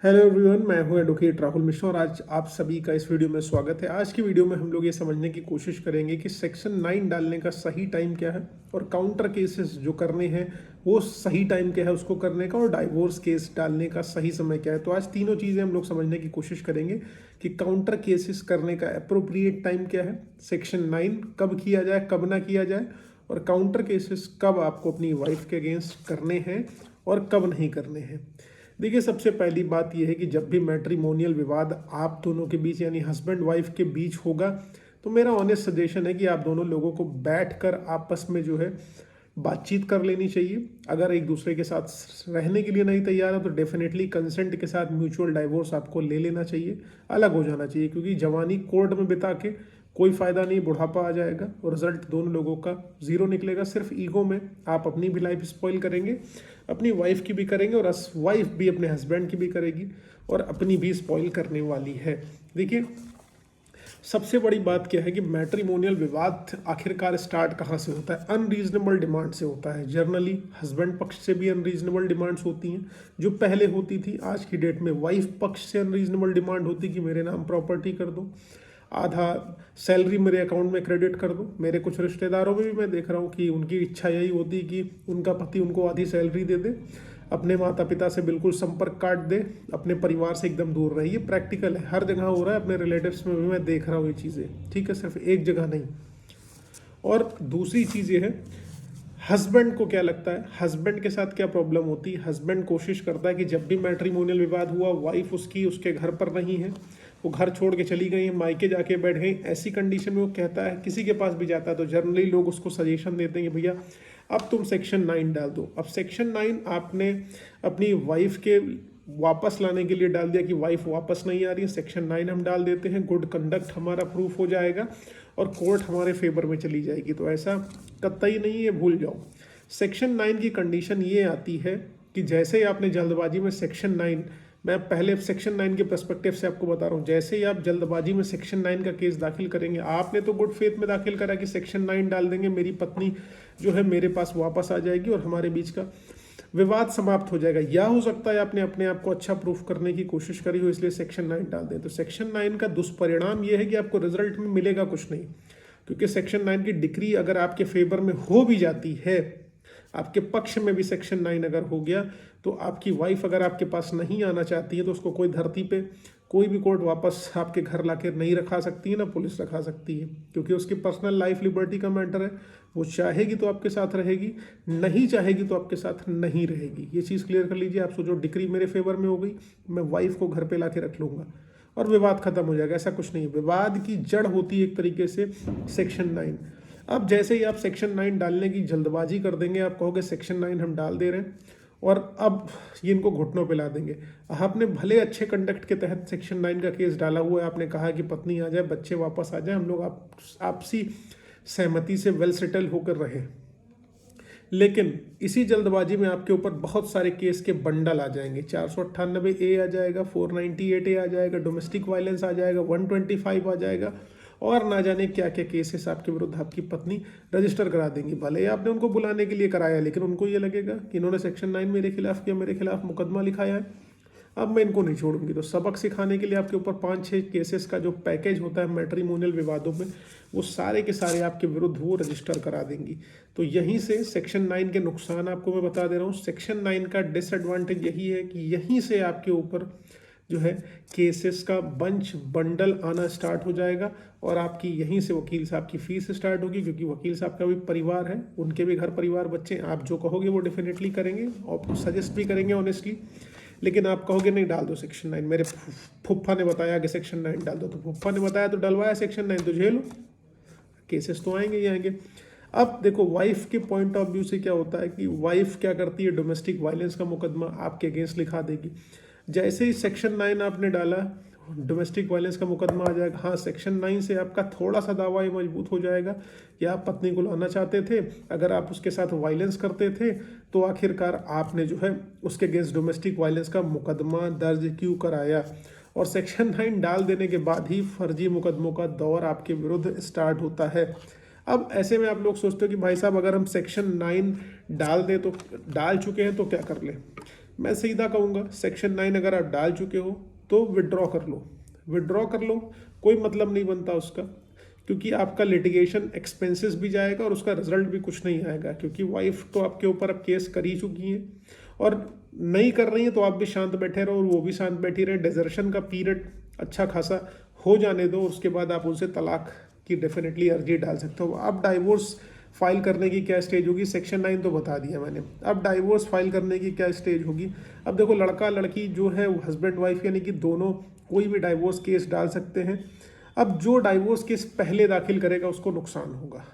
Hello everyone, मैं हूं advocate Rahul Mishra और आज आप सभी का इस वीडियो में स्वागत है। आज की वीडियो में हम लोग ये समझने की कोशिश करेंगे कि सेक्शन 9 डालने का सही टाइम क्या है और काउंटर केसेस जो करने हैं वो सही टाइम क्या है उसको करने का, और डाइवोर्स केस डालने का सही समय क्या है। तो आज तीनों चीज़ें हम लोग समझने की कोशिश करेंगे कि काउंटर केसेस करने का अप्रोप्रिएट टाइम क्या है, सेक्शन 9 कब किया जाए कब ना किया जाए, और काउंटर केसेस कब आपको अपनी वाइफ के अगेंस्ट करने हैं और कब नहीं करने हैं। देखिए, सबसे पहली बात यह है कि जब भी मैट्रिमोनियल विवाद आप दोनों के बीच यानी हस्बैंड वाइफ के बीच होगा तो मेरा ऑनेस्ट सजेशन है कि आप दोनों लोगों को बैठकर आपस में जो है बातचीत कर लेनी चाहिए। अगर एक दूसरे के साथ रहने के लिए नहीं तैयार है तो डेफिनेटली कंसेंट के साथ म्यूचुअल डाइवोर्स आपको ले लेना चाहिए, अलग हो जाना चाहिए, क्योंकि जवानी कोर्ट में बिता के कोई फ़ायदा नहीं, बुढ़ापा आ जाएगा और रिजल्ट दोनों लोगों का ज़ीरो निकलेगा। सिर्फ ईगो में आप अपनी भी लाइफ स्पॉइल करेंगे, अपनी वाइफ की भी करेंगे और वाइफ भी अपने हस्बैंड की भी करेगी और अपनी भी स्पॉइल करने वाली है। देखिए, सबसे बड़ी बात क्या है कि मैट्रिमोनियल विवाद आखिरकार स्टार्ट कहाँ से होता है? अनरीजनेबल डिमांड से होता है। जनरली हस्बैंड पक्ष से भी अनरीजनेबल डिमांड्स होती हैं, जो पहले होती थी। आज की डेट में वाइफ पक्ष से अनरीजनेबल डिमांड होती कि मेरे नाम प्रॉपर्टी कर दो, आधा सैलरी मेरे अकाउंट में क्रेडिट कर दो। मेरे कुछ रिश्तेदारों में भी मैं देख रहा हूँ कि उनकी इच्छा यही होती कि उनका पति उनको आधी सैलरी दे दे, अपने माता पिता से बिल्कुल संपर्क काट दे, अपने परिवार से एकदम दूर रहे। ये प्रैक्टिकल है, हर जगह हो रहा है, अपने रिलेटिव्स में भी मैं देख रहा हूँ ये चीज़ें, ठीक है, सिर्फ एक जगह नहीं। और दूसरी चीज़ ये है, हस्बैंड को क्या लगता है, हस्बैंड के साथ क्या प्रॉब्लम होती है? हस्बैंड कोशिश करता है कि जब भी मैट्रिमोनियल विवाद हुआ, वाइफ उसकी उसके घर पर नहीं है, वो घर छोड़ के चली गई है, मायके जाके बैठ गई, ऐसी कंडीशन में वो कहता है, किसी के पास भी जाता है तो जनरली लोग उसको सजेशन देते हैं कि भैया अब तुम सेक्शन 9 डाल दो। अब सेक्शन 9 आपने अपनी वाइफ के वापस लाने के लिए डाल दिया कि वाइफ वापस नहीं आ रही है, सेक्शन 9 हम डाल देते हैं, गुड कंडक्ट हमारा प्रूफ हो जाएगा और कोर्ट हमारे फेवर में चली जाएगी। तो ऐसा कतई नहीं है, भूल जाओ। सेक्शन 9 की कंडीशन ये आती है कि जैसे ही आपने जल्दबाजी में सेक्शन 9, मैं पहले सेक्शन 9 के पर्सपेक्टिव से आपको बता रहा हूँ, जैसे ही आप जल्दबाजी में सेक्शन 9 का केस दाखिल करेंगे, आपने तो गुड फेथ में दाखिल करा कि सेक्शन 9 डाल देंगे, मेरी पत्नी जो है मेरे पास वापस आ जाएगी और हमारे बीच का विवाद समाप्त हो जाएगा। या हो सकता है आपने अपने आप को अच्छा प्रूफ करने की कोशिश करी हो, इसलिए सेक्शन 9 डाल दें। तो सेक्शन 9 का दुष्परिणाम यह है कि आपको रिजल्ट में मिलेगा कुछ नहीं, क्योंकि सेक्शन 9 की डिक्री अगर आपके फेवर में हो भी जाती है, आपके पक्ष में भी सेक्शन 9 अगर हो गया, तो आपकी वाइफ अगर आपके पास नहीं आना चाहती है तो उसको कोई धरती पे कोई भी कोर्ट वापस आपके घर लाकर नहीं रखा सकती है, ना पुलिस रखा सकती है, क्योंकि उसकी पर्सनल लाइफ लिबर्टी का मैटर है। वो चाहेगी तो आपके साथ रहेगी, नहीं चाहेगी तो आपके साथ नहीं रहेगी। ये चीज़ क्लियर कर लीजिए। आप सोचो, डिक्री मेरे फेवर में हो गई, मैं वाइफ को घर पे ला के रख लूँगा और विवाद खत्म हो जाएगा। ऐसा कुछ नहीं है। विवाद की जड़ होती है एक तरीके से सेक्शन 9। अब जैसे ही आप सेक्शन 9 डालने की जल्दबाजी कर देंगे, आप कहोगे सेक्शन 9 हम डाल दे रहे हैं और अब ये इनको घुटनों पे ला देंगे। आपने भले अच्छे कंडक्ट के तहत सेक्शन 9 का केस डाला हुआ है, आपने कहा कि पत्नी आ जाए, बच्चे वापस आ जाए, हम लोग आपसी सहमति से वेल सेटल होकर रहे, लेकिन इसी जल्दबाजी में आपके ऊपर बहुत सारे केस के बंडल आ जाएंगे। 498A आ जाएगा, 498A आ जाएगा, डोमेस्टिक वायलेंस आ जाएगा, 125 आ जाएगा और ना जाने क्या क्या केसेस आपके विरुद्ध आपकी पत्नी रजिस्टर करा देंगी। भले ही आपने उनको बुलाने के लिए कराया, लेकिन उनको ये लगेगा कि इन्होंने सेक्शन 9 मेरे खिलाफ किया, मेरे खिलाफ मुकदमा लिखाया है, अब मैं इनको नहीं छोड़ूंगी। तो सबक सिखाने के लिए आपके ऊपर 5-6 केसेस का जो पैकेज होता है मैट्रिमोनियल विवादों में, वो सारे के सारे आपके विरुद्ध वो रजिस्टर करा देंगी। तो यहीं से सेक्शन 9 के नुकसान आपको मैं बता दे रहा हूँ। सेक्शन 9 का डिसएडवांटेज यही है कि यहीं से आपके ऊपर जो है केसेस का बंडल आना स्टार्ट हो जाएगा और आपकी यहीं से वकील साहब की फीस स्टार्ट होगी, क्योंकि वकील साहब का भी परिवार है, उनके भी घर परिवार बच्चे। आप जो कहोगे वो डेफिनेटली करेंगे और सजेस्ट भी करेंगे ऑनेस्टली, लेकिन आप कहोगे नहीं डाल दो सेक्शन 9, मेरे फुफ्फा ने बताया कि सेक्शन 9 डाल दो, तो फुफ्फा ने बताया तो डलवाया सेक्शन 9, तो झेलो, केसेस तो आएंगे ही आएंगे। अब देखो, वाइफ के पॉइंट ऑफ व्यू से क्या होता है कि वाइफ क्या करती है, डोमेस्टिक वायलेंस का मुकदमा आपके अगेंस्ट लिखा देगी। जैसे ही सेक्शन 9 आपने डाला, डोमेस्टिक वायलेंस का मुकदमा आ जाएगा। हाँ, सेक्शन 9 से आपका थोड़ा सा दावा ये मजबूत हो जाएगा कि आप पत्नी को लाना चाहते थे, अगर आप उसके साथ वायलेंस करते थे तो आखिरकार आपने जो है उसके अगेंस्ट डोमेस्टिक वायलेंस का मुकदमा दर्ज क्यों कराया। और सेक्शन 9 डाल देने के बाद ही फर्जी मुकदमों का दौर आपके विरुद्ध स्टार्ट होता है। अब ऐसे में आप लोग सोचते हो कि भाई साहब अगर हम सेक्शन 9 डाल दें तो डाल चुके हैं तो क्या कर लें। मैं सीधा कहूँगा सेक्शन 9 अगर आप डाल चुके हो तो विड्रॉ कर लो, विड्रॉ कर लो, कोई मतलब नहीं बनता उसका, क्योंकि आपका लिटिगेशन एक्सपेंसेस भी जाएगा और उसका रिजल्ट भी कुछ नहीं आएगा, क्योंकि वाइफ तो आपके ऊपर अब केस कर ही चुकी हैं और नहीं कर रही है, तो आप भी शांत बैठे रहो और वो भी शांत बैठी रहे। डिजर्शन का पीरियड अच्छा खासा हो जाने दो, उसके बाद आप उनसे तलाक की डेफिनेटली अर्जी डाल सकते हो। अब डाइवोर्स फाइल करने की क्या स्टेज होगी, सेक्शन 9 तो बता दिया मैंने। अब डाइवोर्स फाइल करने की क्या स्टेज होगी। अब देखो, लड़का लड़की जो है वो हस्बैंड वाइफ यानी कि दोनों कोई भी डाइवोर्स केस डाल सकते हैं। अब जो डाइवोर्स केस पहले दाखिल करेगा उसको नुकसान होगा।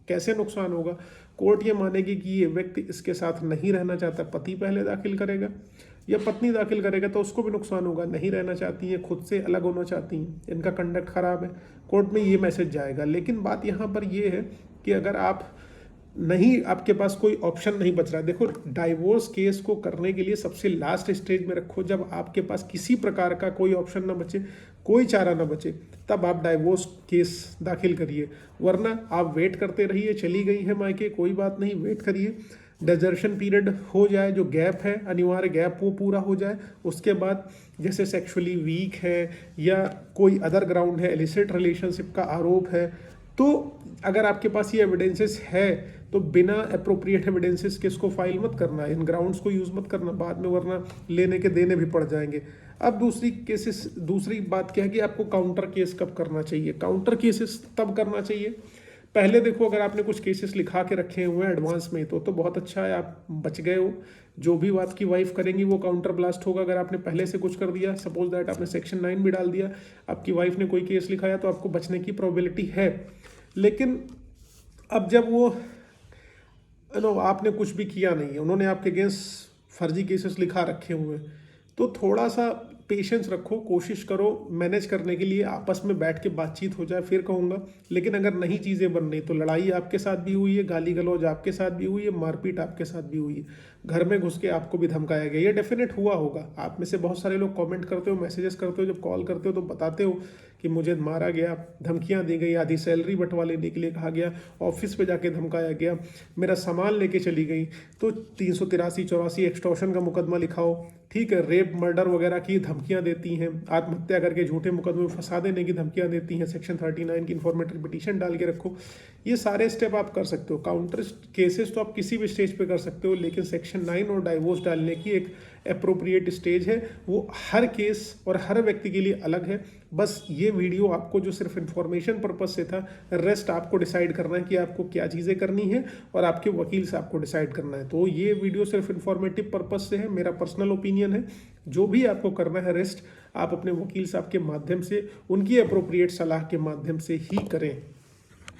कैसे नुकसान होगा, कोर्ट ये मानेगी कि ये व्यक्ति इसके साथ नहीं रहना चाहता, पति पहले दाखिल करेगा या पत्नी दाखिल करेगा तो उसको भी नुकसान होगा। नहीं रहना चाहती हैं, खुद से अलग होना चाहती हैं, इनका कंडक्ट खराब है, कोर्ट में ये मैसेज जाएगा। लेकिन बात यहाँ पर ये है कि अगर आप नहीं, आपके पास कोई ऑप्शन नहीं बच रहा है। देखो, डाइवोर्स केस को करने के लिए सबसे लास्ट स्टेज में रखो, जब आपके पास किसी प्रकार का कोई ऑप्शन ना बचे, कोई चारा ना बचे, तब आप डाइवोर्स केस दाखिल करिए। वरना आप वेट करते रहिए, चली गई है मायके, कोई बात नहीं, वेट करिए, डिजर्शन पीरियड हो जाए, जो गैप है अनिवार्य गैप वो पूरा हो जाए। उसके बाद जैसे सेक्सुअली वीक है या कोई अदर ग्राउंड है, इलिसिट रिलेशनशिप का आरोप है, तो अगर आपके पास ये एविडेंसेस है तो बिना अप्रोप्रिएट एविडेंसेस के इसको फाइल मत करना, इन ग्राउंड्स को यूज़ मत करना बाद में, वरना लेने के देने भी पड़ जाएंगे। अब दूसरी बात क्या है कि आपको काउंटर केस कब करना चाहिए। काउंटर केसेस तब करना चाहिए, पहले देखो, अगर आपने कुछ केसेस लिखा के रखे हुए हैं एडवांस में तो बहुत अच्छा है, आप बच गए हो। जो भी आपकी वाइफ करेंगी वो काउंटर ब्लास्ट होगा। अगर आपने पहले से कुछ कर दिया, सपोज दैट आपने सेक्शन 9 भी डाल दिया, आपकी वाइफ ने कोई केस लिखाया, तो आपको बचने की प्रोबेबिलिटी है। लेकिन अब जब वो आपने कुछ भी किया नहीं है, उन्होंने आपके अगेंस्ट फर्जी केसेस लिखा रखे हुए हैं, तो थोड़ा सा पेशेंस रखो, कोशिश करो मैनेज करने के लिए, आपस में बैठ के बातचीत हो जाए फिर कहूँगा। लेकिन अगर नहीं चीज़ें बन रही तो लड़ाई आपके साथ भी हुई है, गाली गलौज आपके साथ भी हुई है, मारपीट आपके साथ भी हुई है, घर में घुस के आपको भी धमकाया गया, ये डेफिनेट हुआ होगा। आप में से बहुत सारे लोग कमेंट करते हो, मैसेजेस करते हो, जब कॉल करते हो तो बताते हो कि मुझे मारा गया, धमकियां दी गई, आधी सैलरी बंटवा लेने के लिए कहा गया, ऑफिस पे जाके धमकाया गया, मेरा सामान लेके चली गई, तो 383-84 एक्सटॉर्शन का मुकदमा लिखाओ, ठीक है, रेप मर्डर वगैरह की धमकियां देती हैं, आत्महत्या करके झूठे मुकदमे में फंसा देने की धमकियां देती हैं, सेक्शन 39 की इन्फॉर्मेटरी पिटीशन डाल के रखो। ये सारे स्टेप आप कर सकते हो। काउंटर केसेस तो आप किसी भी स्टेज पे कर सकते हो, लेकिन सेक्शन 9 और डाइवोर्स डालने की एक अप्रोप्रिएट स्टेज है, वो हर केस और हर व्यक्ति के लिए अलग है। बस ये वीडियो आपको जो सिर्फ इन्फॉर्मेशन पर्पज से था, रेस्ट आपको डिसाइड करना है कि आपको क्या चीज़ें करनी है और आपके वकील से आपको डिसाइड करना है। तो ये वीडियो सिर्फ इन्फॉर्मेटिव पर्पज से है, मेरा पर्सनल ओपिनियन है। जो भी आपको करना है रेस्ट आप अपने वकील साहब के माध्यम से, उनकी अप्रोप्रिएट सलाह के माध्यम से ही करें।